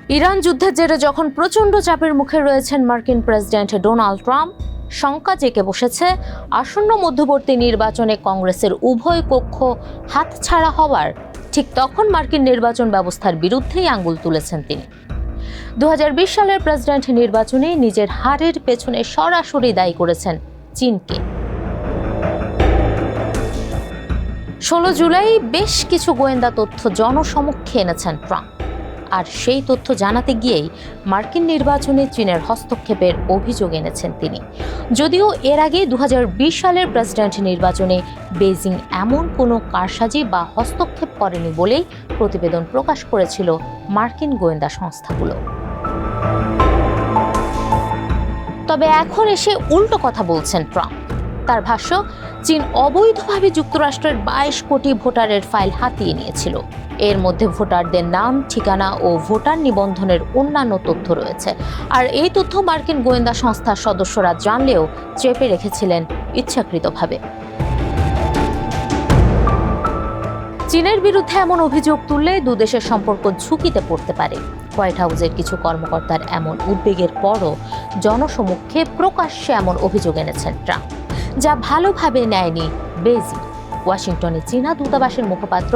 Iran যুদ্ধের জেরে যখন প্রচণ্ড চাপের মুখে রয়েছেন মার্কিন প্রেসিডেন্ট ডোনাল্ড ট্রাম্প, শঙ্কা জেঁকে বসেছে আসন্ন মধ্যবর্তী নির্বাচনে কংগ্রেসের উভয় কক্ষ হাতছাড়া হওয়ার ঠিক তখন মার্কিন নির্বাচন ব্যবস্থার বিরুদ্ধেই আঙুল তুলেছেন তিনি। 2020 সালের প্রেসিডেন্ট নির্বাচনে নিজের হারের পেছনে সরাসরি দায়ী করেছেন চীনকে। 16 জুলাই বেশ কিছু গোয়েন্দা তথ্য জনসমক্ষে এনেছেন ট্রাম্প, আর সেই তথ্য জানাতে গিয়েই মার্কিন নির্বাচনে চীনের হস্তক্ষেপের অভিযোগ এনেছেন তিনি। যদিও এর আগে 2020 সালের প্রেসিডেন্ট নির্বাচনে বেজিং এমন কোনো কারসাজি বা হস্তক্ষেপ করেনি বলেই প্রতিবেদন প্রকাশ করেছিল মার্কিন গোয়েন্দা সংস্থাগুলো। তবে এখন এসে উল্টো কথা বলছেন ট্রাম্প। তার ভাষ্য, চীন অবৈধভাবে যুক্তরাষ্ট্রের 22 কোটি ভোটারের ফাইল হাতিয়ে নিয়েছিল। এর মধ্যে ভোটারদের নাম, ঠিকানা ও ভোটার নিবন্ধনের অন্যান্য তথ্য রয়েছে। আর এই তথ্য মার্কিন গোয়েন্দা সংস্থার সদস্যরা জানলেও চেপে রেখেছিলেন ইচ্ছাকৃতভাবে। চীনের বিরুদ্ধে এমন অভিযোগ তুললে দুদেশের সম্পর্ক ঝুঁকিতে পড়তে পারে। হোয়াইট হাউসের কিছু কর্মকর্তার এমন উদ্বেগের পরও জনসমক্ষে প্রকাশ্যে এমন অভিযোগ এনেছেন ট্রাম্প, যা ভালোভাবে নেয়নি বেজিং। ওয়াশিংটনে চীনা দূতাবাসের মুখপাত্র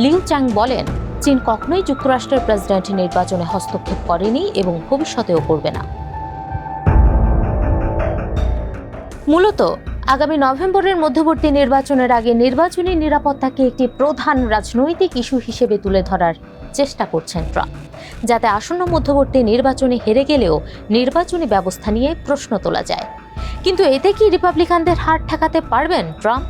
লিউ চ্যাং বলেন, চীন কখনোই যুক্তরাষ্ট্রের প্রেসিডেন্ট নির্বাচনে হস্তক্ষেপ করেনি এবং ভবিষ্যতেও করবে না। মূলত আগামী নভেম্বরের মধ্যবর্তী নির্বাচনের আগে নির্বাচনী নিরাপত্তাকে একটি প্রধান রাজনৈতিক ইস্যু হিসেবে তুলে ধরার চেষ্টা করছেন ট্রাম্প, যাতে আসন্ন মধ্যবর্তী নির্বাচনে হেরে গেলেও নির্বাচনী ব্যবস্থা নিয়ে প্রশ্ন তোলা যায়। কিন্তু এতে কি রিপাবলিকানদের হার ঠেকাতে পারবেন ট্রাম্প?